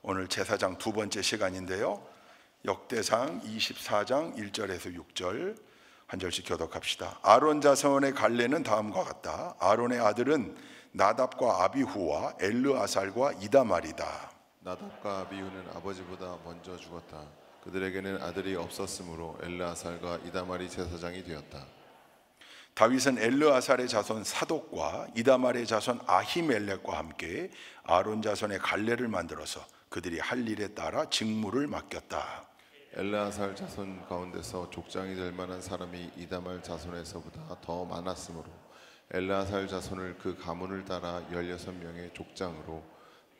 오늘 제사장 두 번째 시간인데요, 역대상 24장 1절에서 6절 한 절씩 교독합시다. 아론 자손의 갈래는 다음과 같다. 아론의 아들은 나답과 아비후와 엘르아살과 이다말이다. 나답과 아비후는 아버지보다 먼저 죽었다. 그들에게는 아들이 없었으므로 엘르아살과 이다말이 제사장이 되었다. 다윗은 엘르아살의 자손 사독과 이다말의 자손 아히멜렉과 함께 아론 자손의 갈래를 만들어서 그들이 할 일에 따라 직무를 맡겼다. 엘르아살 자손 가운데서 족장이 될 만한 사람이 이다말 자손에서보다 더 많았으므로 엘르아살 자손을 그 가문을 따라 16명의 족장으로,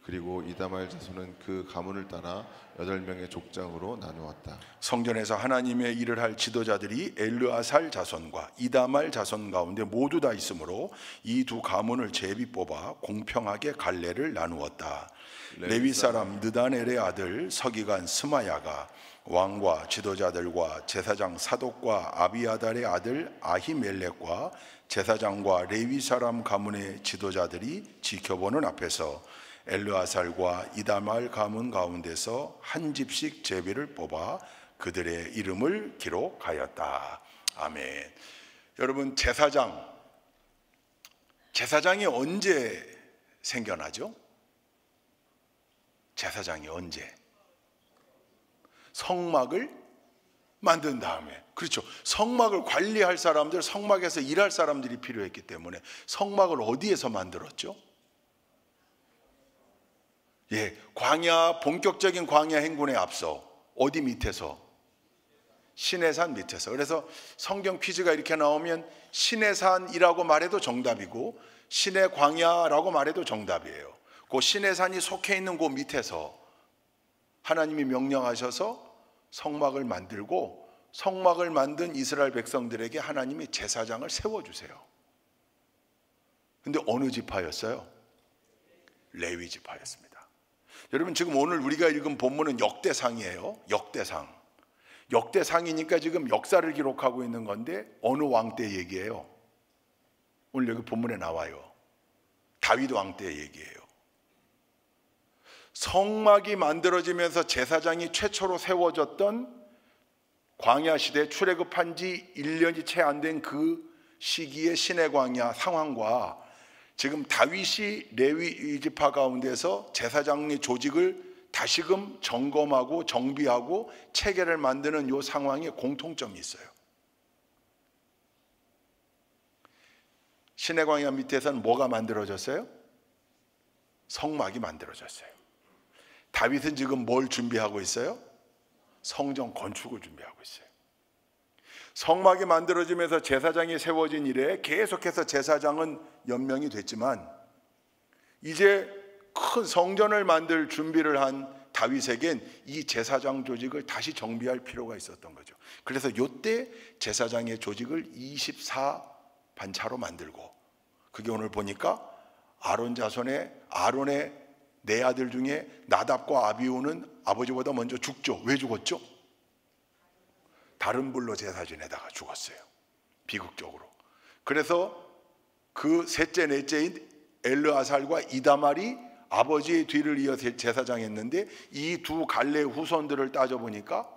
그리고 이다말 자손은 그 가문을 따라 8명의 족장으로 나누었다. 성전에서 하나님의 일을 할 지도자들이 엘르아살 자손과 이다말 자손 가운데 모두 다 있으므로 이 두 가문을 제비 뽑아 공평하게 갈래를 나누었다. 레위 사람 느다넬의 아들 서기관 스마야가 왕과 지도자들과 제사장 사독과 아비아달의 아들 아히멜렉과 제사장과 레위 사람 가문의 지도자들이 지켜보는 앞에서 엘르아살과 이다말 가문 가운데서 한 집씩 제비를 뽑아 그들의 이름을 기록하였다. 아멘. 여러분, 제사장이 언제 생겨나죠? 제사장이 언제? 성막을 만든 다음에, 그렇죠. 성막을 관리할 사람들, 성막에서 일할 사람들이 필요했기 때문에 성막을 어디에서 만들었죠? 광야, 본격적인 광야 행군에 앞서 어디 밑에서? 시내산 밑에서. 그래서 성경 퀴즈가 이렇게 나오면 시내산이라고 말해도 정답이고 시내 광야라고 말해도 정답이에요. 그 시내산이 속해 있는 그 밑에서 하나님이 명령하셔서 성막을 만들고, 성막을 만든 이스라엘 백성들에게 하나님이 제사장을 세워주세요. 근데 어느 지파였어요? 레위 지파였습니다. 여러분, 지금 오늘 우리가 읽은 본문은 역대상이에요. 역대상이니까 지금 역사를 기록하고 있는 건데 어느 왕 때 얘기예요? 오늘 여기 본문에 나와요. 다윗 왕 때 얘기예요. 성막이 만들어지면서 제사장이 최초로 세워졌던 광야 시대, 출애굽한 지 1년이 채 안 된 그 시기의 시내 광야 상황과 지금 다윗이 레위 지파 가운데서 제사장의 조직을 다시금 점검하고 정비하고 체계를 만드는 이 상황에 공통점이 있어요. 시내 광야 밑에서는 뭐가 만들어졌어요? 성막이 만들어졌어요. 다윗은 지금 뭘 준비하고 있어요? 성전 건축을 준비하고 있어요. 성막이 만들어지면서 제사장이 세워진 이래 계속해서 제사장은 연명이 됐지만 이제 큰 성전을 만들 준비를 한 다윗에겐 이 제사장 조직을 다시 정비할 필요가 있었던 거죠. 그래서 이때 제사장의 조직을 24반차로 만들고, 그게 오늘 보니까 아론의 네 아들 중에 나답과 아비후는 아버지보다 먼저 죽죠. 왜 죽었죠? 다른 불로 제사 지내다가 죽었어요. 비극적으로. 그래서 그 셋째 넷째인 엘르아살과 이다말이 아버지의 뒤를 이어 제사장 했는데 이 두 갈래 후손들을 따져보니까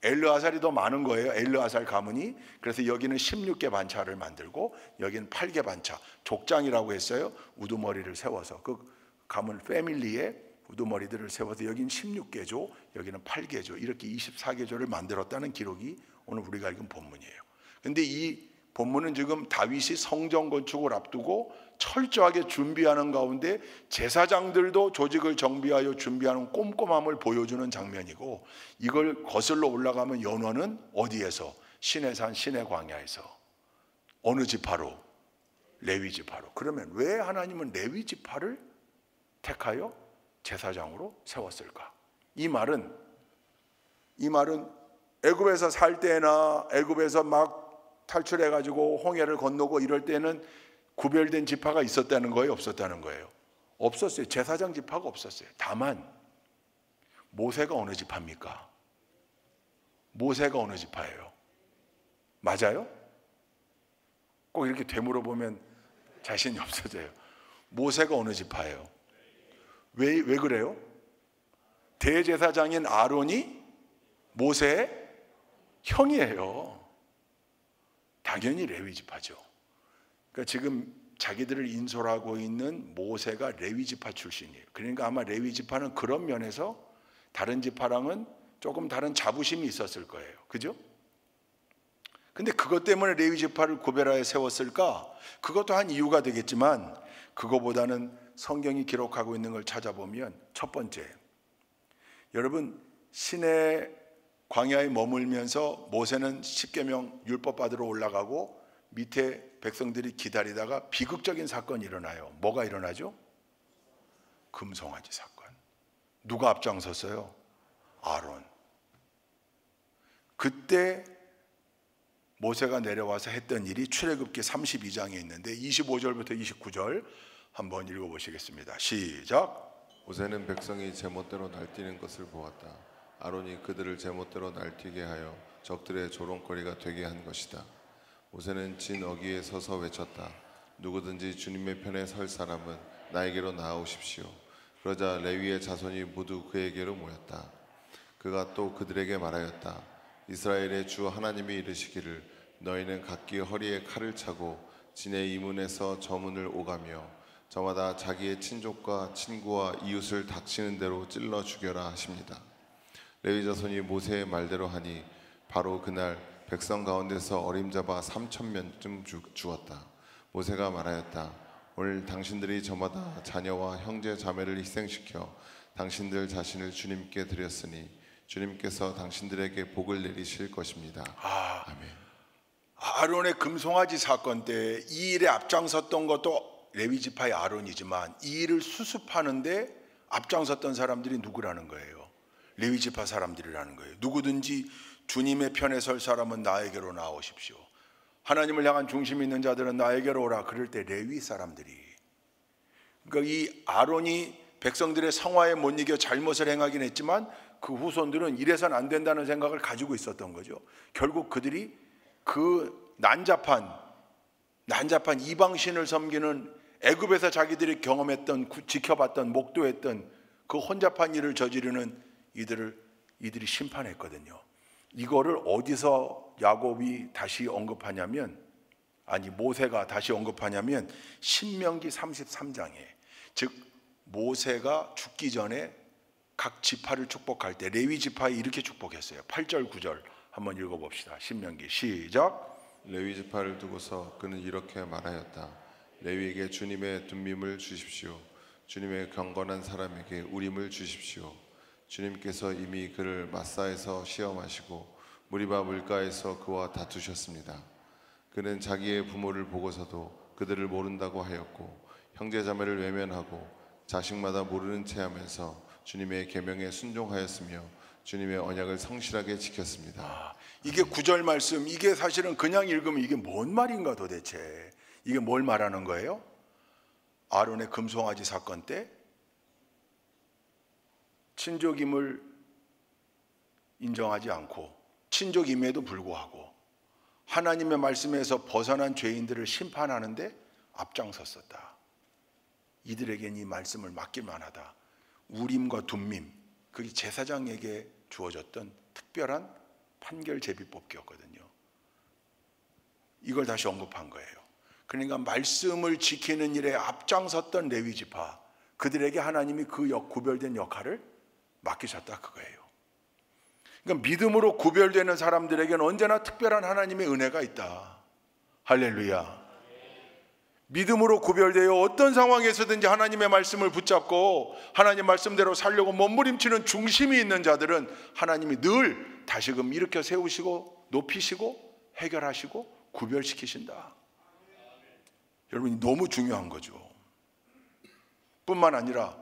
엘르아살이 더 많은 거예요. 엘르아살 가문이. 그래서 여기는 16개 반차를 만들고 여기는 8개 반차, 족장이라고 했어요. 우두머리를 세워서 그 가문 패밀리에 우두머리들을 세워서 여기는 16개조, 여기는 8개조, 이렇게 24개조를 만들었다는 기록이 오늘 우리가 읽은 본문이에요. 근데 이 본문은 지금 다윗이 성전 건축을 앞두고 철저하게 준비하는 가운데 제사장들도 조직을 정비하여 준비하는 꼼꼼함을 보여주는 장면이고, 이걸 거슬러 올라가면 연원은 어디에서? 시내산 시내 광야에서. 어느 지파로? 레위 지파로. 그러면 왜 하나님은 레위 지파를 택하여 제사장으로 세웠을까? 이 말은 애굽에서 살 때나 애굽에서 막 탈출해가지고 홍해를 건너고 이럴 때는 구별된 지파가 있었다는 거예요? 없었다는 거예요? 없었어요. 제사장 지파가 없었어요. 다만 모세가 어느 지파입니까? 모세가 어느 지파예요? 맞아요? 꼭 이렇게 되물어보면 자신이 없어져요. 모세가 어느 지파예요? 왜 그래요? 대제사장인 아론이 모세의 형이에요. 당연히 레위 지파죠. 그러니까 지금 자기들을 인솔하고 있는 모세가 레위 지파 출신이에요. 그러니까 아마 레위 지파는 그런 면에서 다른 지파랑은 조금 다른 자부심이 있었을 거예요. 그죠? 근데 그것 때문에 레위 지파를 구별하여 세웠을까? 그것도 한 이유가 되겠지만 그거보다는 성경이 기록하고 있는 걸 찾아보면 첫 번째, 여러분 시내 광야에 머물면서 모세는 십계명 율법 받으러 올라가고 밑에 백성들이 기다리다가 비극적인 사건이 일어나요. 뭐가 일어나죠? 금송아지 사건. 누가 앞장섰어요? 아론. 그때 모세가 내려와서 했던 일이 출애굽기 32장에 있는데 25절부터 29절 한번 읽어보시겠습니다. 시작. 모세는 백성이 제멋대로 날뛰는 것을 보았다. 아론이 그들을 제멋대로 날뛰게 하여 적들의 조롱거리가 되게 한 것이다. 모세는 진 어귀에 서서 외쳤다. 누구든지 주님의 편에 설 사람은 나에게로 나아오십시오. 그러자 레위의 자손이 모두 그에게로 모였다. 그가 또 그들에게 말하였다. 이스라엘의 주 하나님이 이르시기를 너희는 각기 허리에 칼을 차고 진의 이문에서 저 문을 오가며 저마다 자기의 친족과 친구와 이웃을 닥치는 대로 찔러 죽여라 하십니다. 레위 자손이 모세의 말대로 하니 바로 그날 백성 가운데서 어림잡아 3,000명쯤 죽었다. 모세가 말하였다. 오늘 당신들이 저마다 자녀와 형제 자매를 희생시켜 당신들 자신을 주님께 드렸으니 주님께서 당신들에게 복을 내리실 것입니다. 아멘. 아론의 금송아지 사건 때 이 일에 앞장섰던 것도 레위 지파의 아론이지만 이 일을 수습하는데 앞장섰던 사람들이 누구라는 거예요? 레위 지파 사람들이라는 거예요. 누구든지 주님의 편에 설 사람은 나에게로 나오십시오. 하나님을 향한 중심 있는 자들은 나에게로 오라. 그럴 때 레위 사람들이, 그러니까 이 아론이 백성들의 성화에 못 이겨 잘못을 행하긴 했지만 그 후손들은 이래선 안 된다는 생각을 가지고 있었던 거죠. 결국 그들이 그 난잡한 이방신을 섬기는 애굽에서 자기들이 경험했던, 지켜봤던, 목도했던 그 혼잡한 일을 저지르는 이들이 심판했거든요. 이거를 어디서 야곱이 다시 언급하냐면, 모세가 다시 언급하냐면 신명기 33장에, 즉 모세가 죽기 전에 각 지파를 축복할 때 레위 지파에 이렇게 축복했어요. 8절 9절 한번 읽어봅시다. 신명기 시작. 레위 지파를 두고서 그는 이렇게 말하였다. 레위에게 주님의 둔밈을 주십시오. 주님의 경건한 사람에게 우림을 주십시오. 주님께서 이미 그를 마사에서 시험하시고 무리바 물가에서 그와 다투셨습니다. 그는 자기의 부모를 보고서도 그들을 모른다고 하였고 형제자매를 외면하고 자식마다 모르는 채 하면서 주님의 계명에 순종하였으며 주님의 언약을 성실하게 지켰습니다. 이게 9절 말씀, 이게 사실은 그냥 읽으면 이게 뭔 말인가 도대체. 이게 뭘 말하는 거예요? 아론의 금송아지 사건 때 친족임을 인정하지 않고 친족임에도 불구하고 하나님의 말씀에서 벗어난 죄인들을 심판하는데 앞장섰었다. 이들에겐 이 말씀을 맡길만 하다. 우림과 둠밈, 그게 제사장에게 주어졌던 특별한 판결 제비뽑기였거든요. 이걸 다시 언급한 거예요. 그러니까 말씀을 지키는 일에 앞장섰던 레위 지파, 그들에게 하나님이 그 구별된 역할을 맡기셨다 그거예요. 그러니까 믿음으로 구별되는 사람들에게는 언제나 특별한 하나님의 은혜가 있다. 할렐루야. 믿음으로 구별되어 어떤 상황에서든지 하나님의 말씀을 붙잡고 하나님 말씀대로 살려고 몸부림치는 중심이 있는 자들은 하나님이 늘 다시금 일으켜 세우시고 높이시고 해결하시고 구별시키신다. 여러분, 너무 중요한 거죠. 뿐만 아니라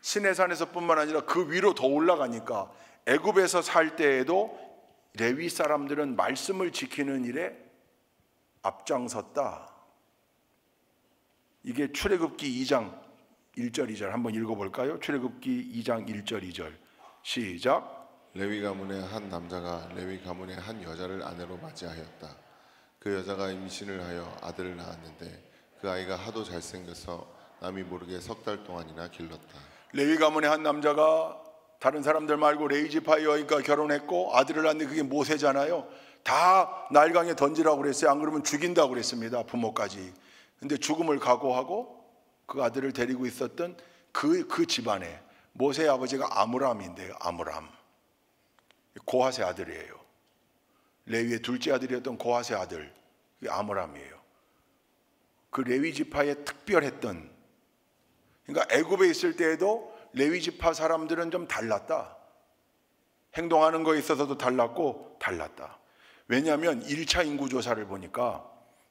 시내산에서 뿐만 아니라 그 위로 더 올라가니까 애굽에서 살 때에도 레위 사람들은 말씀을 지키는 일에 앞장섰다. 이게 출애굽기 2장 1절 2절 한번 읽어볼까요? 출애굽기 2장 1절 2절 시작. 레위 가문의 한 남자가 레위 가문의 한 여자를 아내로 맞이하였다. 그 여자가 임신을 하여 아들을 낳았는데 그 아이가 하도 잘생겨서 남이 모르게 3달 동안이나 길렀다. 레위 가문의 한 남자가 다른 사람들 말고 레위 지파의 여인과 결혼했고 아들을 낳는데 그게 모세잖아요. 다 나일강에 던지라고 그랬어요. 안 그러면 죽인다고 그랬습니다. 부모까지. 근데 죽음을 각오하고 그 아들을 데리고 있었던 그 집안에 모세의 아버지가 아므람인데요. 아므람. 고핫의 아들이에요. 레위의 둘째 아들이었던 고핫의 아들. 그게 아므람이에요. 그 레위 지파에 특별했던, 그러니까 애굽에 있을 때에도 레위 지파 사람들은 좀 달랐다. 행동하는 거에 있어서도 달랐고 달랐다. 왜냐하면 1차 인구조사를 보니까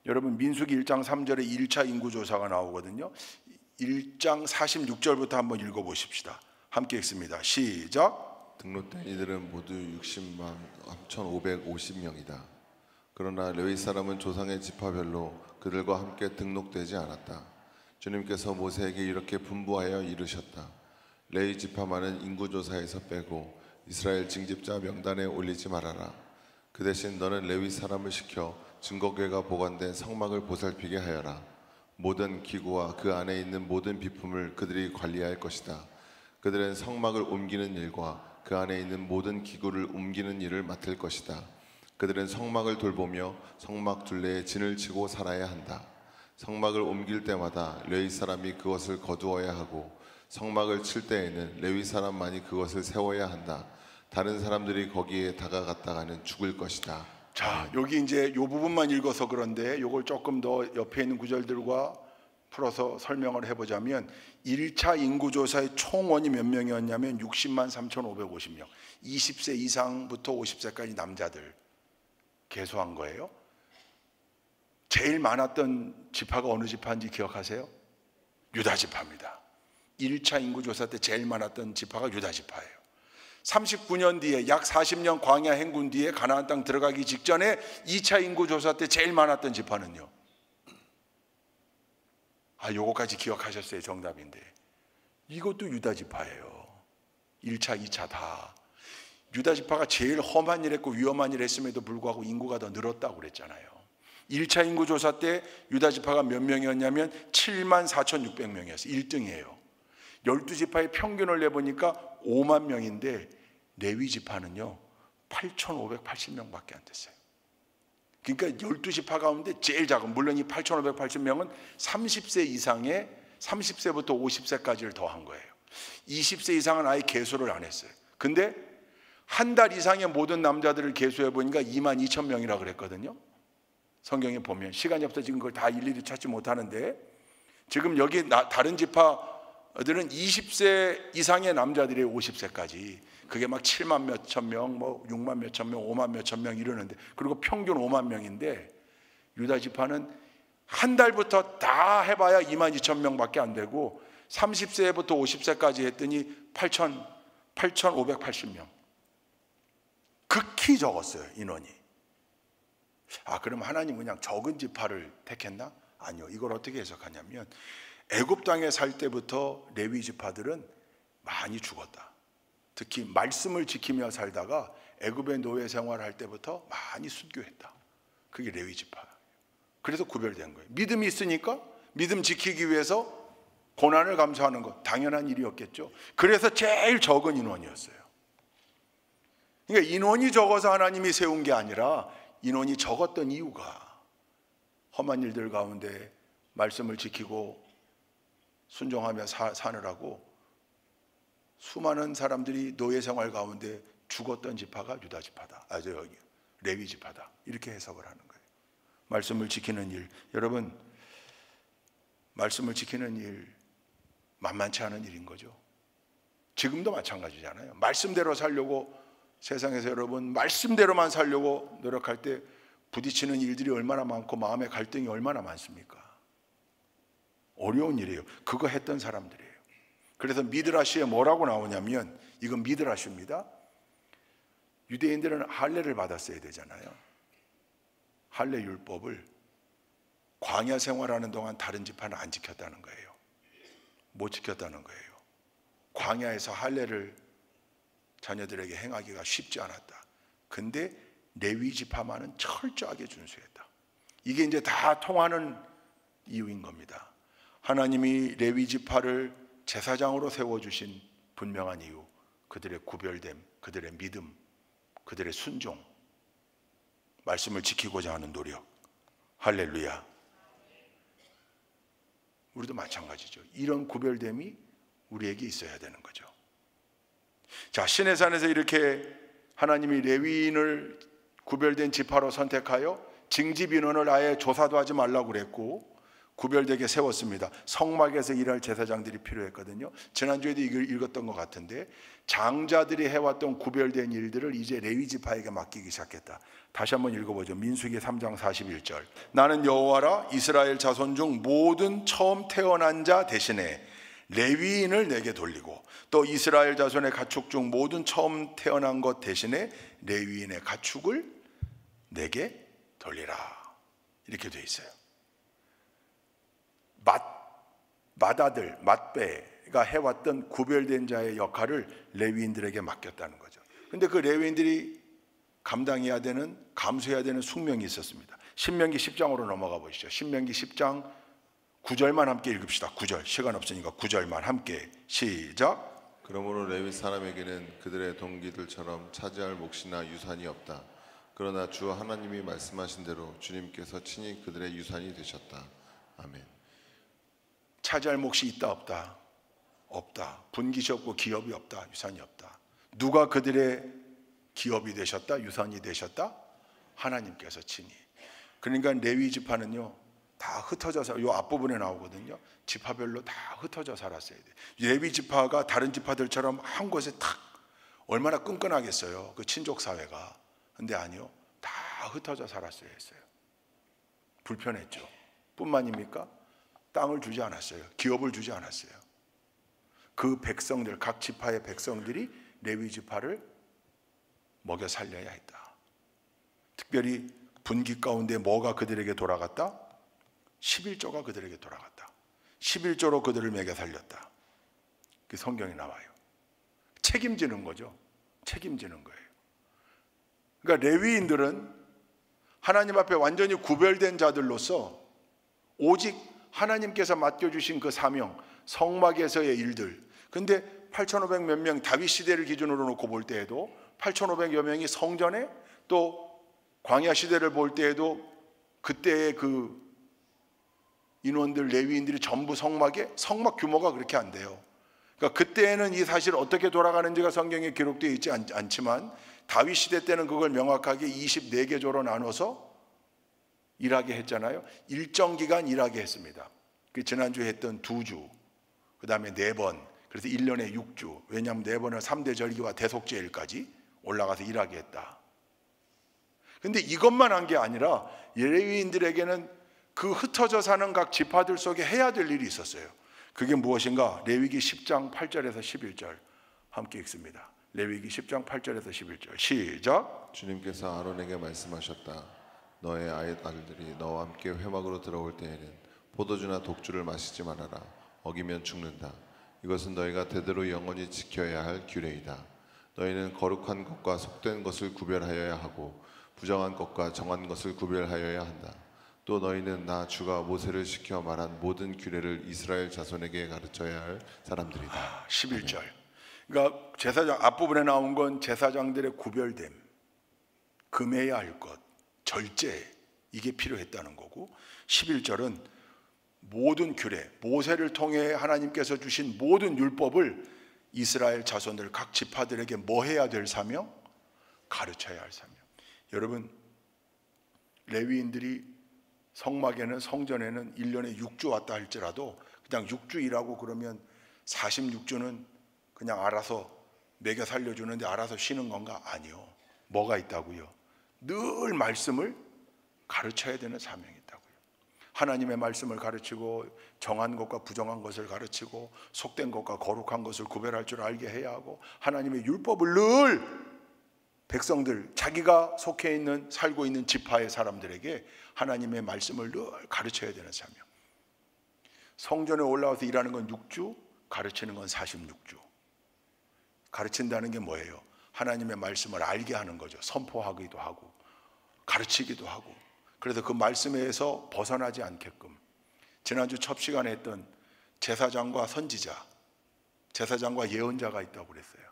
여러분 민수기 1장 3절에 1차 인구조사가 나오거든요. 1장 46절부터 한번 읽어보십시다. 함께 읽습니다. 시작. 등록된 이들은 모두 60만 3,550명이다. 그러나 레위 사람은 조상의 지파별로 그들과 함께 등록되지 않았다. 주님께서 모세에게 이렇게 분부하여 이르셨다. 레위 지파만은 인구조사에서 빼고 이스라엘 징집자 명단에 올리지 말아라. 그 대신 너는 레위 사람을 시켜 증거궤가 보관된 성막을 보살피게 하여라. 모든 기구와 그 안에 있는 모든 비품을 그들이 관리할 것이다. 그들은 성막을 옮기는 일과 그 안에 있는 모든 기구를 옮기는 일을 맡을 것이다. 그들은 성막을 돌보며 성막 둘레에 진을 치고 살아야 한다. 성막을 옮길 때마다 레위 사람이 그것을 거두어야 하고 성막을 칠 때에는 레위 사람만이 그것을 세워야 한다. 다른 사람들이 거기에 다가갔다가는 죽을 것이다. 자, 여기 이제 이 부분만 읽어서 그런데 이걸 조금 더 옆에 있는 구절들과 풀어서 설명을 해보자면 1차 인구조사의 총원이 몇 명이었냐면 60만 3,550명. 20세 이상부터 50세까지 남자들 계수한 거예요. 제일 많았던 지파가 어느 지파인지 기억하세요? 유다 지파입니다. 1차 인구조사 때 제일 많았던 지파가 유다 지파예요. 39년 뒤에 약 40년 광야 행군 뒤에 가나안 땅 들어가기 직전에 2차 인구조사 때 제일 많았던 지파는요. 요거까지 기억하셨어요. 정답인데 이것도 유다 지파예요. 1차 2차 다 유다 지파가 제일 험한 일 했고 위험한 일 했음에도 불구하고 인구가 더 늘었다고 그랬잖아요. 1차 인구조사 때 유다 지파가 몇 명이었냐면 7만 4,600명이었어요. 1등이에요. 12지파의 평균을 내보니까 5만 명인데 레위 지파는요 8,580명밖에 안 됐어요. 그러니까 12지파 가운데 제일 작은, 물론 이 8,580명은 30세 이상의 30세부터 50세까지를 더한 거예요. 20세 이상은 아예 계수를 안 했어요. 근데 한 달 이상의 모든 남자들을 계수해 보니까 2만 2천 명이라 그랬거든요. 성경에 보면 시간이 없어 지금 그걸 다 일일이 찾지 못하는데 지금 여기 다른 지파들은 20세 이상의 남자들이 50세까지 그게 막 7만 몇천 명, 뭐 6만 몇천 명, 5만 몇천 명 이러는데 그리고 평균 5만 명인데 유다 지파는 한 달부터 다 해봐야 2만 2천 명밖에 안 되고 30세부터 50세까지 했더니 8,580명. 극히 적었어요, 인원이. 그럼 하나님 그냥 적은 지파를 택했나? 아니요. 이걸 어떻게 해석하냐면 애굽 땅에 살 때부터 레위 지파들은 많이 죽었다. 특히 말씀을 지키며 살다가 애굽의 노예 생활할 때부터 많이 순교했다. 그게 레위 지파. 그래서 구별된 거예요. 믿음이 있으니까 믿음 지키기 위해서 고난을 감수하는 것 당연한 일이었겠죠. 그래서 제일 적은 인원이었어요. 그러니까 인원이 적어서 하나님이 세운 게 아니라 인원이 적었던 이유가 험한 일들 가운데 말씀을 지키고 순종하며 사느라고 수많은 사람들이 노예 생활 가운데 죽었던 지파가 유다 지파다. 레위 지파다. 이렇게 해석을 하는 거예요. 말씀을 지키는 일, 여러분 말씀을 지키는 일 만만치 않은 일인 거죠. 지금도 마찬가지잖아요. 말씀대로 살려고 세상에서 여러분 말씀대로만 살려고 노력할 때 부딪히는 일들이 얼마나 많고 마음의 갈등이 얼마나 많습니까? 어려운 일이에요. 그거 했던 사람들이에요. 그래서 미드라시에 뭐라고 나오냐면 이건 미드라시입니다. 유대인들은 할례를 받았어야 되잖아요. 할례 율법을 광야 생활하는 동안 다른 지파는 안 지켰다는 거예요. 못 지켰다는 거예요. 광야에서 할례를 자녀들에게 행하기가 쉽지 않았다. 근데 레위 지파만은 철저하게 준수했다. 이게 이제 다 통하는 이유인 겁니다. 하나님이 레위 지파를 제사장으로 세워주신 분명한 이유, 그들의 구별됨, 그들의 믿음, 그들의 순종, 말씀을 지키고자 하는 노력. 할렐루야. 우리도 마찬가지죠. 이런 구별됨이 우리에게 있어야 되는 거죠. 자, 시내산에서 이렇게 하나님이 레위인을 구별된 지파로 선택하여 징집 인원을 아예 조사도 하지 말라고 그랬고 구별되게 세웠습니다. 성막에서 일할 제사장들이 필요했거든요. 지난주에도 이걸 읽었던 것 같은데 장자들이 해왔던 구별된 일들을 이제 레위 지파에게 맡기기 시작했다. 다시 한번 읽어보죠. 민수기 3장 41절. 나는 여호와라. 이스라엘 자손 중 모든 처음 태어난 자 대신에 레위인을 내게 돌리고 또 이스라엘 자손의 가축 중 모든 처음 태어난 것 대신에 레위인의 가축을 내게 돌리라. 이렇게 돼 있어요. 맏아들, 맏배가 해왔던 구별된 자의 역할을 레위인들에게 맡겼다는 거죠. 그런데 그 레위인들이 감당해야 되는, 감수해야 되는 숙명이 있었습니다. 신명기 10장으로 넘어가 보시죠. 신명기 10장 9절만 함께 읽읍시다. 9절, 시간 없으니까 9절만 함께 시작. 그러므로 레위 사람에게는 그들의 동기들처럼 차지할 몫이나 유산이 없다. 그러나 주 하나님이 말씀하신 대로 주님께서 친히 그들의 유산이 되셨다. 아멘. 차지할 몫이 있다 없다? 없다. 분깃이 없고 기업이 없다. 유산이 없다. 누가 그들의 기업이 되셨다? 유산이 되셨다? 하나님께서 친히. 그러니까 레위 지파는요 다 흩어져서, 요 앞부분에 나오거든요. 지파별로 다 흩어져 살았어야 돼. 레위 지파가 다른 지파들처럼 한 곳에 탁 얼마나 끈끈하겠어요, 그 친족 사회가. 근데 아니요, 다 흩어져 살았어야 했어요. 불편했죠. 뿐만입니까? 땅을 주지 않았어요. 기업을 주지 않았어요. 그 백성들, 각 지파의 백성들이 레위 지파를 먹여 살려야 했다. 특별히 분기 가운데 뭐가 그들에게 돌아갔다? 11조가 그들에게 돌아갔다. 11조로 그들을 먹여 살렸다. 그 성경에 나와요. 책임지는 거죠. 책임지는 거예요. 그러니까 레위인들은 하나님 앞에 완전히 구별된 자들로서 오직 하나님께서 맡겨주신 그 사명, 성막에서의 일들. 근데 8,500 몇 명, 다윗 시대를 기준으로 놓고 볼 때에도 8,500여 명이 성전에, 또 광야 시대를 볼 때에도 그때의 그 인원들, 레위인들이 전부 성막에, 성막 규모가 그렇게 안 돼요. 그러니까 그때는 이 사실 어떻게 돌아가는지가 성경에 기록되어 있지 않지만 다윗 시대 때는 그걸 명확하게 24개 조로 나눠서 일하게 했잖아요. 일정 기간 일하게 했습니다. 그 지난주에 했던 2주, 그 다음에 4번, 그래서 1년에 6주. 왜냐하면 4번을 3대 절기와 대속제일까지 올라가서 일하게 했다. 근데 이것만 한 게 아니라 레위인들에게는 그 흩어져 사는 각 지파들 속에 해야 될 일이 있었어요. 그게 무엇인가? 레위기 10장 8절에서 11절 함께 읽습니다. 레위기 10장 8절에서 11절 시작. 주님께서 아론에게 말씀하셨다. 너의 아들들이 너와 함께 회막으로 들어올 때에는 포도주나 독주를 마시지 말아라. 어기면 죽는다. 이것은 너희가 대대로 영원히 지켜야 할 규례이다. 너희는 거룩한 것과 속된 것을 구별하여야 하고 부정한 것과 정한 것을 구별하여야 한다. 또 너희는 나 주가 모세를 시켜 말한 모든 규례를 이스라엘 자손에게 가르쳐야 할 사람들이다. 11절. 그러니까 제사장 앞부분에 나온 건 제사장들의 구별됨, 금해야 할 것, 절제, 이게 필요했다는 거고, 11절은 모든 규례, 모세를 통해 하나님께서 주신 모든 율법을 이스라엘 자손들 각 지파들에게 뭐 해야 될 사명? 가르쳐야 할 사명. 여러분, 레위인들이 성막에는, 성전에는 1년에 6주 왔다 할지라도 그냥 6주 일하고 그러면 46주는 그냥 알아서 먹여 살려주는데 알아서 쉬는 건가? 아니요. 뭐가 있다고요? 늘 말씀을 가르쳐야 되는 사명이 있다고요. 하나님의 말씀을 가르치고 정한 것과 부정한 것을 가르치고 속된 것과 거룩한 것을 구별할 줄 알게 해야 하고, 하나님의 율법을 늘 백성들, 자기가 속해 있는, 살고 있는 지파의 사람들에게 하나님의 말씀을 늘 가르쳐야 되는 사명. 성전에 올라와서 일하는 건 6주, 가르치는 건 46주. 가르친다는 게 뭐예요? 하나님의 말씀을 알게 하는 거죠. 선포하기도 하고 가르치기도 하고. 그래서 그 말씀에서 벗어나지 않게끔. 지난주 첫 시간에 했던 제사장과 선지자, 제사장과 예언자가 있다고 그랬어요.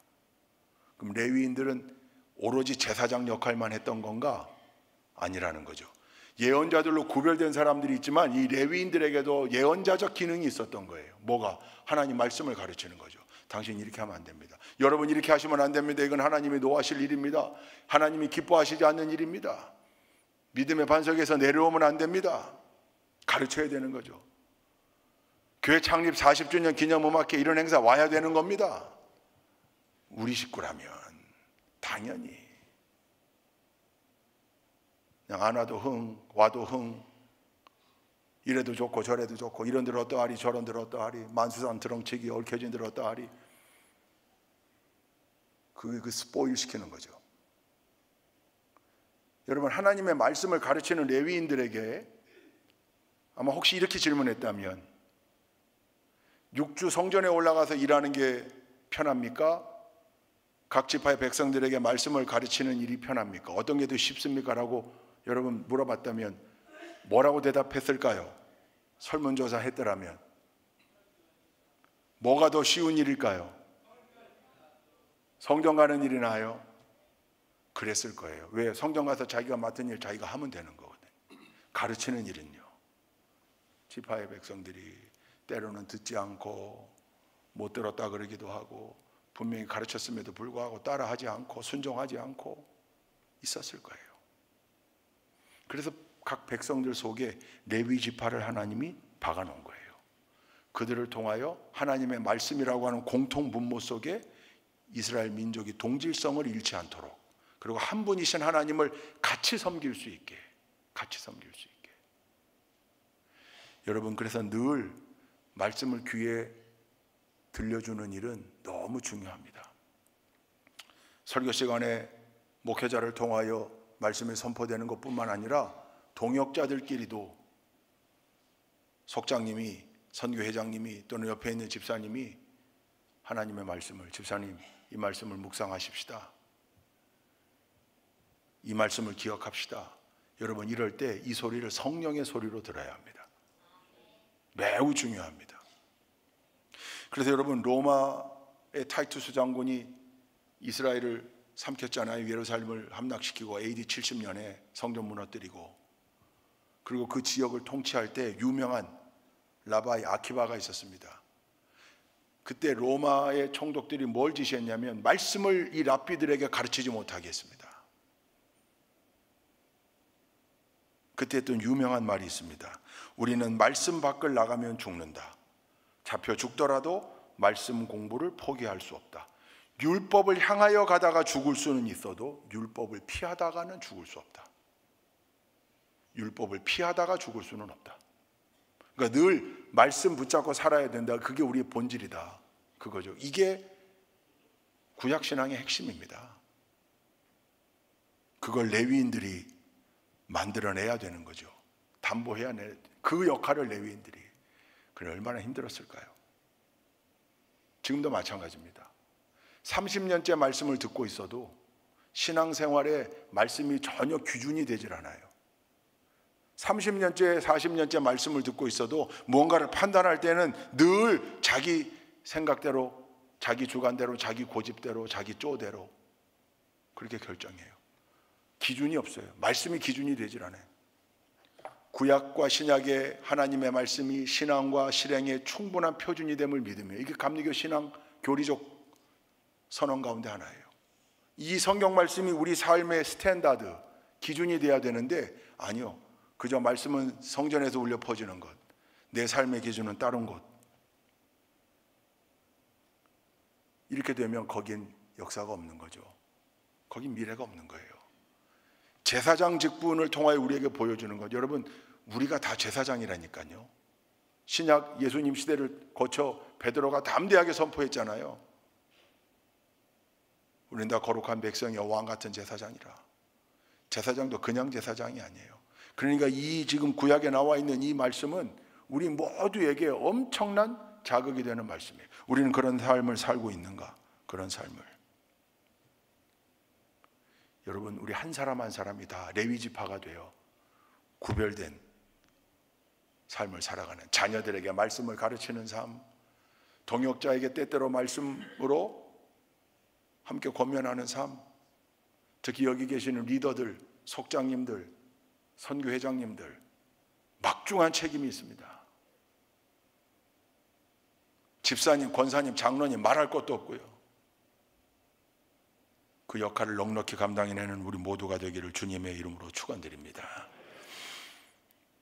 그럼 레위인들은 오로지 제사장 역할만 했던 건가? 아니라는 거죠. 예언자들로 구별된 사람들이 있지만 이 레위인들에게도 예언자적 기능이 있었던 거예요. 뭐가? 하나님 말씀을 가르치는 거죠. 당신 이렇게 하면 안 됩니다. 여러분 이렇게 하시면 안 됩니다. 이건 하나님이 노하실 일입니다. 하나님이 기뻐하시지 않는 일입니다. 믿음의 반석에서 내려오면 안 됩니다. 가르쳐야 되는 거죠. 교회 창립 40주년 기념음악회 이런 행사 와야 되는 겁니다. 우리 식구라면 당연히 그냥 안 와도 흥, 와도 흥, 이래도 좋고 저래도 좋고, 이런 데로 어떠하리 저런 데로 어떠하리, 만수산 드렁치기 얽혀진 데로 어떠하리, 그 스포일 시키는 거죠. 여러분 하나님의 말씀을 가르치는 레위인들에게 아마 혹시 이렇게 질문했다면, 6주 성전에 올라가서 일하는 게 편합니까? 각 지파의 백성들에게 말씀을 가르치는 일이 편합니까? 어떤 게 더 쉽습니까? 라고 여러분 물어봤다면 뭐라고 대답했을까요? 설문조사 했더라면 뭐가 더 쉬운 일일까요? 성전 가는 일이 나아요? 그랬을 거예요. 왜? 성전 가서 자기가 맡은 일 자기가 하면 되는 거거든요. 가르치는 일은요, 지파의 백성들이 때로는 듣지 않고 못 들었다 그러기도 하고 분명히 가르쳤음에도 불구하고 따라하지 않고 순종하지 않고 있었을 거예요. 그래서 각 백성들 속에 레위 지파를 하나님이 박아놓은 거예요. 그들을 통하여 하나님의 말씀이라고 하는 공통 분모 속에 이스라엘 민족이 동질성을 잃지 않도록, 그리고 한 분이신 하나님을 같이 섬길 수 있게, 같이 섬길 수 있게. 여러분 그래서 늘 말씀을 귀에 들려주는 일은 너무 중요합니다. 설교 시간에 목회자를 통하여 말씀이 선포되는 것뿐만 아니라 동역자들끼리도 속장님이, 선교회장님이 또는 옆에 있는 집사님이 하나님의 말씀을, 집사님 이 말씀을 묵상하십시다, 이 말씀을 기억합시다. 여러분 이럴 때 이 소리를 성령의 소리로 들어야 합니다. 매우 중요합니다. 그래서 여러분 로마의 타이투스 장군이 이스라엘을 삼켰잖아요. 예루살렘을 함락시키고 AD 70년에 성전 무너뜨리고, 그리고 그 지역을 통치할 때 유명한 라바이 아키바가 있었습니다. 그때 로마의 총독들이 뭘 지시했냐면 말씀을 이 랍비들에게 가르치지 못하게 했습니다. 그때 했던 유명한 말이 있습니다. 우리는 말씀 밖을 나가면 죽는다. 잡혀 죽더라도 말씀 공부를 포기할 수 없다. 율법을 향하여 가다가 죽을 수는 있어도 율법을 피하다가는 죽을 수 없다. 율법을 피하다가 죽을 수는 없다. 그러니까 늘 말씀 붙잡고 살아야 된다. 그게 우리의 본질이다. 그거죠. 이게 구약신앙의 핵심입니다. 그걸 레위인들이 만들어내야 되는 거죠. 담보해야 돼. 그 역할을 레위인들이. 그래 얼마나 힘들었을까요? 지금도 마찬가지입니다. 30년째 말씀을 듣고 있어도 신앙생활에 말씀이 전혀 규준이 되질 않아요. 30년째 40년째 말씀을 듣고 있어도 무언가를 판단할 때는 늘 자기 생각대로, 자기 주관대로, 자기 고집대로, 자기 쪼대로 그렇게 결정해요. 기준이 없어요. 말씀이 기준이 되질 않아요. 구약과 신약의 하나님의 말씀이 신앙과 실행의 충분한 표준이 됨을 믿으며, 이게 감리교 신앙 교리적 선언 가운데 하나예요. 이 성경 말씀이 우리 삶의 스탠다드, 기준이 돼야 되는데 아니요. 그저 말씀은 성전에서 울려 퍼지는 것, 내 삶의 기준은 다른 곳. 이렇게 되면 거긴 역사가 없는 거죠. 거긴 미래가 없는 거예요. 제사장 직분을 통하여 우리에게 보여주는 것. 여러분 우리가 다 제사장이라니까요. 신약 예수님 시대를 거쳐 베드로가 담대하게 선포했잖아요. 우리는 다 거룩한 백성이여 왕 같은 제사장이라. 제사장도 그냥 제사장이 아니에요. 그러니까 이 지금 구약에 나와 있는 이 말씀은 우리 모두에게 엄청난 자극이 되는 말씀이에요. 우리는 그런 삶을 살고 있는가? 그런 삶을. 여러분 우리 한 사람 한 사람이 다 레위 지파가 되어 구별된 삶을 살아가는, 자녀들에게 말씀을 가르치는 삶, 동역자에게 때때로 말씀으로 함께 권면하는 삶, 특히 여기 계시는 리더들, 속장님들, 선교회장님들 막중한 책임이 있습니다. 집사님, 권사님, 장로님 말할 것도 없고요. 그 역할을 넉넉히 감당해내는 우리 모두가 되기를 주님의 이름으로 축원드립니다.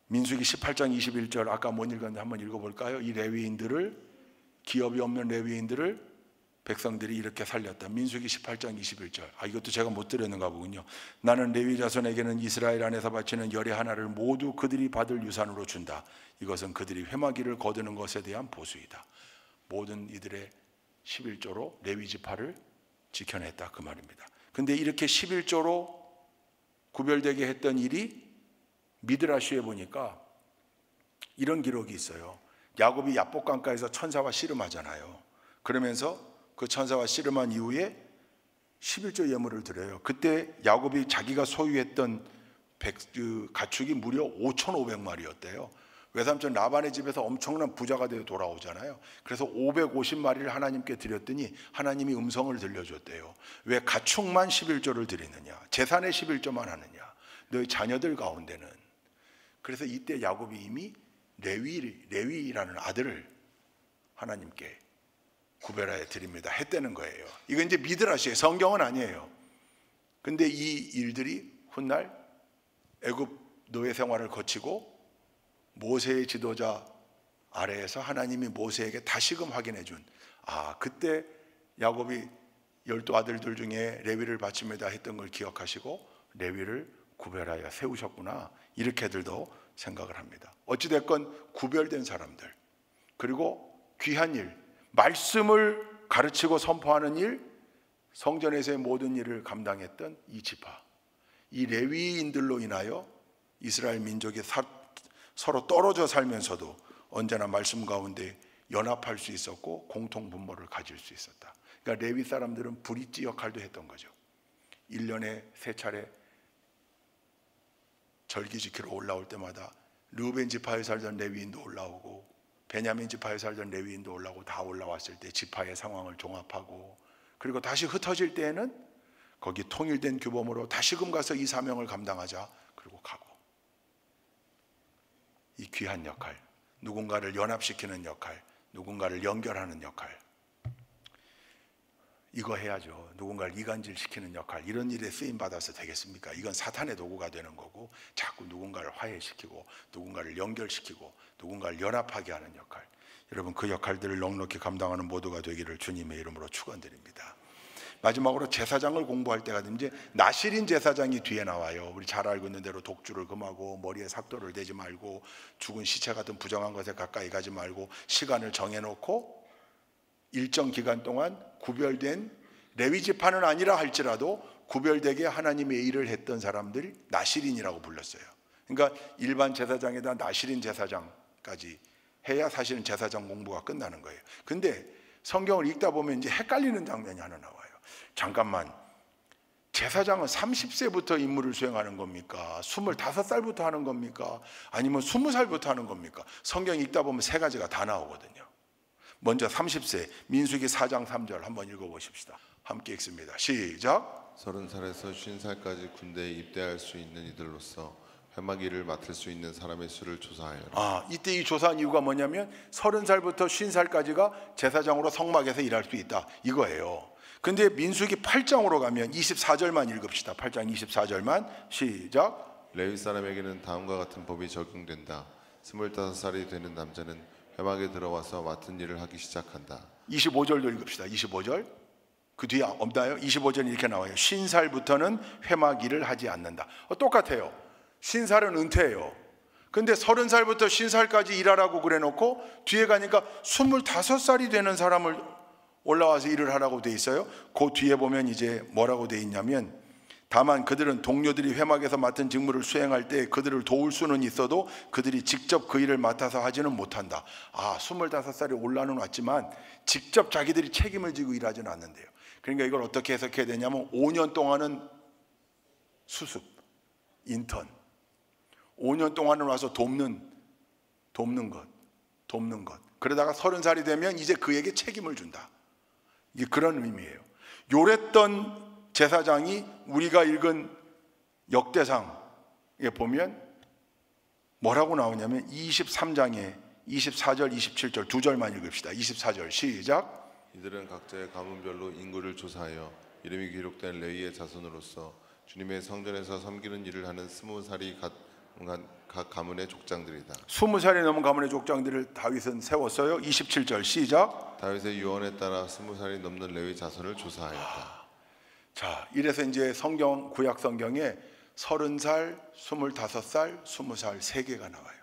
민수기 18장 21절 아까 못 읽었는데 한번 읽어볼까요? 이 레위인들을, 기업이 없는 레위인들을 백성들이 이렇게 살렸다. 민수기 18장 21절. 이것도 제가 못 드렸는가 보군요. 나는 레위 자손에게는 이스라엘 안에서 바치는 열의 하나를 모두 그들이 받을 유산으로 준다. 이것은 그들이 회막일을 거두는 것에 대한 보수이다. 모든 이들의 11조로 레위 지파를 지켜냈다, 그 말입니다. 근데 이렇게 11조로 구별되게 했던 일이 미드라시에 보니까 이런 기록이 있어요. 야곱이 야복강가에서 천사와 씨름하잖아요. 그러면서 그 천사와 씨름한 이후에 11조 예물을 드려요. 그때 야곱이 자기가 소유했던 가축이 무려 5,500마리였대요. 외삼촌 라반의 집에서 엄청난 부자가 되어 돌아오잖아요. 그래서 550마리를 하나님께 드렸더니 하나님이 음성을 들려줬대요. 왜 가축만 11조를 드리느냐, 재산의 11조만 하느냐, 너희 자녀들 가운데는. 그래서 이때 야곱이 이미 레위라는 아들을 하나님께 구별하여 드립니다 했다는 거예요. 이건 이제 미드라시예요. 성경은 아니에요. 근데 이 일들이 훗날 애굽 노예 생활을 거치고 모세의 지도자 아래에서 하나님이 모세에게 다시금 확인해 준, 그때 야곱이 12아들들 중에 레위를 바칩니다 했던 걸 기억하시고 레위를 구별하여 세우셨구나, 이렇게들도 생각을 합니다. 어찌됐건 구별된 사람들, 그리고 귀한 일, 말씀을 가르치고 선포하는 일, 성전에서의 모든 일을 감당했던 이 지파, 이 레위인들로 인하여 이스라엘 민족이 서로 떨어져 살면서도 언제나 말씀 가운데 연합할 수 있었고 공통 분모를 가질 수 있었다. 그러니까 레위 사람들은 브릿지 역할도 했던 거죠. 1년에 3차례 절기 지키러 올라올 때마다 르우벤 지파에 살던 레위인도 올라오고 베냐민 지파에 살던 레위인도 올라오고, 다 올라왔을 때 지파의 상황을 종합하고, 그리고 다시 흩어질 때에는 거기 통일된 규범으로 다시금 가서 이 사명을 감당하자, 그리고 가고. 이 귀한 역할, 누군가를 연합시키는 역할, 누군가를 연결하는 역할, 이거 해야죠. 누군가를 이간질시키는 역할, 이런 일에 쓰임받아서 되겠습니까? 이건 사탄의 도구가 되는 거고, 자꾸 누군가를 화해시키고 누군가를 연결시키고 누군가를 연합하게 하는 역할, 여러분 그 역할들을 넉넉히 감당하는 모두가 되기를 주님의 이름으로 축원드립니다. 마지막으로 제사장을 공부할 때가 되면 이제 나실인 제사장이 뒤에 나와요. 우리 잘 알고 있는 대로 독주를 금하고 머리에 삭도를 대지 말고 죽은 시체 같은 부정한 것에 가까이 가지 말고 시간을 정해놓고 일정 기간 동안 구별된 레위 지파는 아니라 할지라도 구별되게 하나님의 일을 했던 사람들이 나실인이라고 불렀어요. 그러니까 일반 제사장에다 나실인 제사장까지 해야 사실은 제사장 공부가 끝나는 거예요. 근데 성경을 읽다 보면 이제 헷갈리는 장면이 하나 나와요. 잠깐만, 제사장은 30세부터 임무를 수행하는 겁니까? 25살부터 하는 겁니까? 아니면 20살부터 하는 겁니까? 성경 읽다 보면 세 가지가 다 나오거든요. 먼저 30세, 민수기 4장 3절 한번 읽어보십시다. 함께 읽습니다. 시작. 30살에서 50살까지 군대에 입대할 수 있는 이들로서 회막 일을 맡을 수 있는 사람의 수를 조사하여라. 이때 이 조사한 이유가 뭐냐면 30살부터 50살까지가 제사장으로 성막에서 일할 수 있다, 이거예요. 근데 민수기 8장으로 가면 24절만 읽읍시다. 8장 24절만 시작. 레위 사람에게는 다음과 같은 법이 적용된다. 25살이 되는 남자는 회막에 들어와서 맡은 일을 하기 시작한다. 25절도 읽읍시다. 25절. 그 뒤에 없나요? 25절은 이렇게 나와요. 50살부터는 회막 일을 하지 않는다. 똑같아요. 50살은 은퇴예요. 근데 30살부터 50살까지 일하라고 그래놓고 뒤에 가니까 25살이 되는 사람을 올라와서 일을 하라고 돼 있어요. 그 뒤에 보면 이제 뭐라고 돼 있냐면, 다만 그들은 동료들이 회막에서 맡은 직무를 수행할 때 그들을 도울 수는 있어도 그들이 직접 그 일을 맡아서 하지는 못한다. 25살이 올라는 왔지만 직접 자기들이 책임을 지고 일하지는 않는데요. 그러니까 이걸 어떻게 해석해야 되냐면 5년 동안은 수습, 인턴, 5년 동안은 와서 돕는 것. 그러다가 30살이 되면 이제 그에게 책임을 준다. 이게 그런 의미예요. 요랬던 제사장이 우리가 읽은 역대상에 보면 뭐라고 나오냐면 23장에 24절 27절 두 절만 읽읍시다. 24절 시작. 이들은 각자의 가문별로 인구를 조사하여 이름이 기록된 레위의 자손으로서 주님의 성전에서 섬기는 일을 하는 20살이 각 가문의 족장들이다. 20살이 넘은 가문의 족장들을 다윗은 세웠어요. 27절 시작. 다윗의 유언에 따라 20살이 넘는 레위 자손을 조사하였다. 자, 이래서 이제 구약 성경에 30살, 25살, 20살 세 개가 나와요.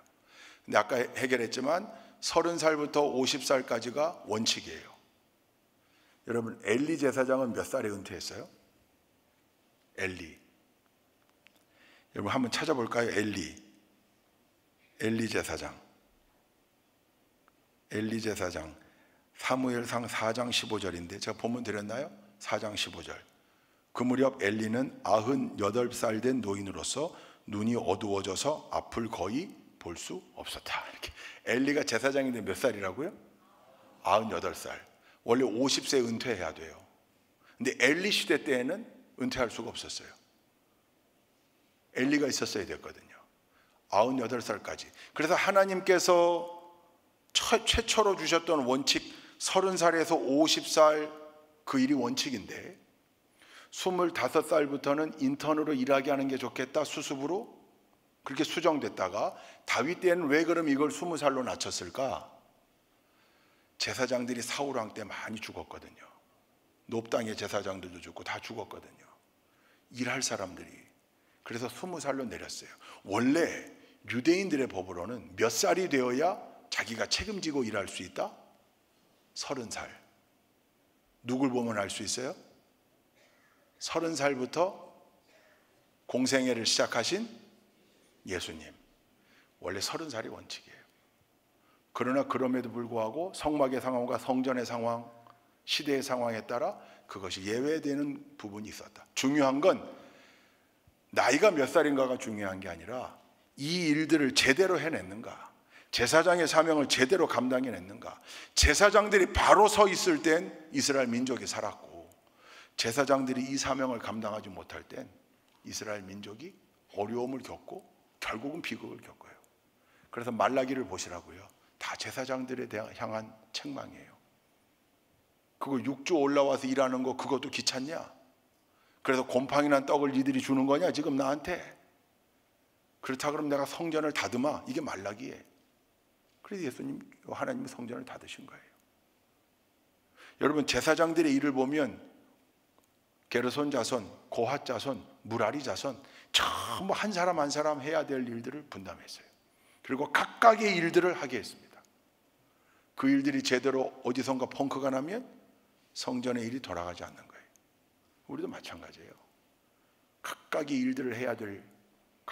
근데 아까 해결했지만 30살부터 50살까지가 원칙이에요. 여러분, 엘리 제사장은 몇 살에 은퇴했어요? 엘리. 여러분 한번 찾아볼까요? 엘리 제사장. 사무엘상 4장 15절인데 제가 본문 드렸나요? 4장 15절. 그 무렵 엘리는 98살 된 노인으로서 눈이 어두워져서 앞을 거의 볼 수 없었다. 이렇게. 엘리가 제사장인데 몇 살이라고요? 98살. 원래 50세 은퇴해야 돼요. 근데 엘리 시대 때에는 은퇴할 수가 없었어요. 엘리가 있었어야 됐거든요. 98살까지. 그래서 하나님께서 최초로 주셨던 원칙 30살에서 50살 그 일이 원칙인데 25살부터는 인턴으로 일하게 하는 게 좋겠다 수습으로 그렇게 수정됐다가 다윗 때는 왜 그럼 이걸 20살로 낮췄을까? 제사장들이 사울 왕 때 많이 죽었거든요. 높 땅의 제사장들도 죽고 다 죽었거든요. 일할 사람들이. 그래서 20살로 내렸어요. 원래 유대인들의 법으로는 몇 살이 되어야 자기가 책임지고 일할 수 있다? 30살. 누굴 보면 알 수 있어요? 30살부터 공생애를 시작하신 예수님. 원래 30살이 원칙이에요. 그러나 그럼에도 불구하고 성막의 상황과 성전의 상황, 시대의 상황에 따라 그것이 예외되는 부분이 있었다. 중요한 건 나이가 몇 살인가가 중요한 게 아니라 이 일들을 제대로 해냈는가, 제사장의 사명을 제대로 감당해냈는가. 제사장들이 바로 서 있을 땐 이스라엘 민족이 살았고 제사장들이 이 사명을 감당하지 못할 땐 이스라엘 민족이 어려움을 겪고 결국은 비극을 겪어요. 그래서 말라기를 보시라고요. 다 제사장들에 향한 책망이에요. 그거 6주 올라와서 일하는 거 그것도 귀찮냐? 그래서 곰팡이 난 떡을 니들이 주는 거냐 지금 나한테? 그렇다 그러면 내가 성전을 닫으마. 이게 말라기예요. 그래서 하나님이 성전을 닫으신 거예요. 여러분 제사장들의 일을 보면 게르손 자손, 고핫 자손, 무라리 자손 전부 한 사람 한 사람 해야 될 일들을 분담했어요. 그리고 각각의 일들을 하게 했습니다. 그 일들이 제대로 어디선가 펑크가 나면 성전의 일이 돌아가지 않는 거예요. 우리도 마찬가지예요. 각각의 일들을 해야 될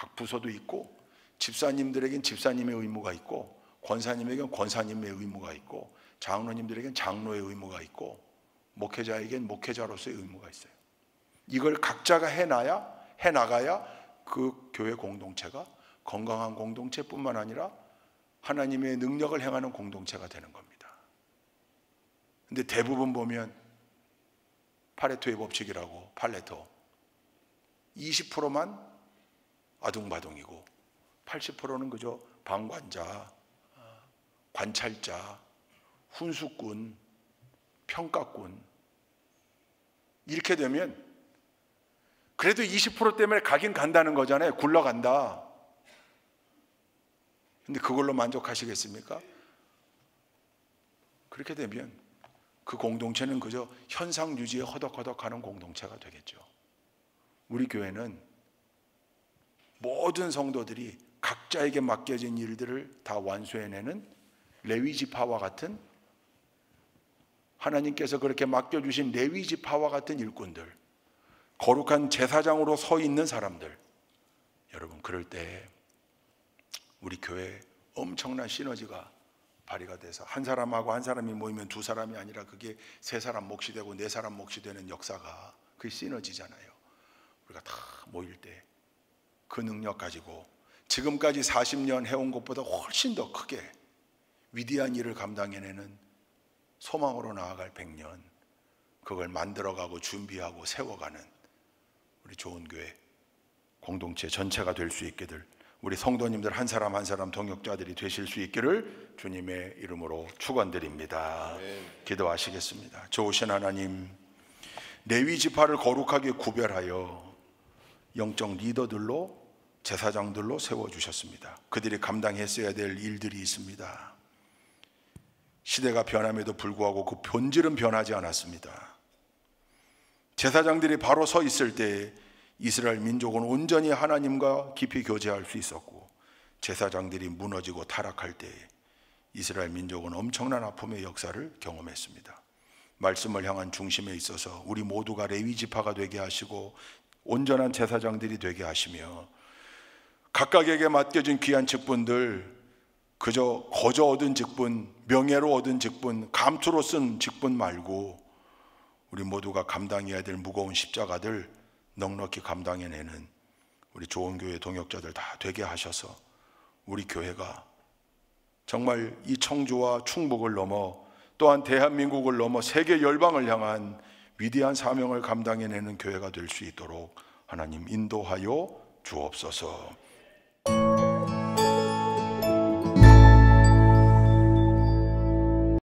각 부서도 있고 집사님들에겐 집사님의 의무가 있고 권사님에겐 권사님의 의무가 있고 장로님들에겐 장로의 의무가 있고 목회자에겐 목회자로서의 의무가 있어요. 이걸 각자가 해나가야 그 교회 공동체가 건강한 공동체뿐만 아니라 하나님의 능력을 행하는 공동체가 되는 겁니다. 근데 대부분 보면 파레토의 법칙이라고 팔레토 20%만 아둥바둥이고 80%는 그저 방관자, 관찰자, 훈수꾼, 평가꾼 이렇게 되면 그래도 20% 때문에 가긴 간다는 거잖아요. 굴러간다. 근데 그걸로 만족하시겠습니까? 그렇게 되면 그 공동체는 그저 현상 유지에 허덕허덕하는 공동체가 되겠죠. 우리 교회는 모든 성도들이 각자에게 맡겨진 일들을 다 완수해내는 레위 지파와 같은 하나님께서 그렇게 맡겨주신 레위 지파와 같은 일꾼들, 거룩한 제사장으로 서 있는 사람들. 여러분 그럴 때 우리 교회에 엄청난 시너지가 발휘가 돼서 한 사람하고 한 사람이 모이면 두 사람이 아니라 그게 세 사람 몫이 되고 네 사람 몫이 되는 역사가 그게 시너지잖아요. 우리가 다 모일 때 그 능력 가지고 지금까지 40년 해온 것보다 훨씬 더 크게 위대한 일을 감당해내는 소망으로 나아갈 100년 그걸 만들어가고 준비하고 세워가는 우리 좋은 교회 공동체 전체가 될 수 있기를, 우리 성도님들 한 사람 한 사람 동역자들이 되실 수 있기를 주님의 이름으로 축원드립니다. 기도하시겠습니다. 좋으신 하나님, 레위 지파를 거룩하게 구별하여 영적 리더들로, 제사장들로 세워주셨습니다. 그들이 감당했어야 될 일들이 있습니다. 시대가 변함에도 불구하고 그 본질은 변하지 않았습니다. 제사장들이 바로 서 있을 때 이스라엘 민족은 온전히 하나님과 깊이 교제할 수 있었고, 제사장들이 무너지고 타락할 때 이스라엘 민족은 엄청난 아픔의 역사를 경험했습니다. 말씀을 향한 중심에 있어서 우리 모두가 레위 지파가 되게 하시고 온전한 제사장들이 되게 하시며, 각각에게 맡겨진 귀한 직분들, 그저 거저 얻은 직분, 명예로 얻은 직분, 감투로 쓴 직분 말고 우리 모두가 감당해야 될 무거운 십자가들 넉넉히 감당해내는 우리 좋은 교회 동역자들 다 되게 하셔서 우리 교회가 정말 이 청주와 충북을 넘어, 또한 대한민국을 넘어 세계 열방을 향한 위대한 사명을 감당해내는 교회가 될 수 있도록 하나님 인도하여 주옵소서.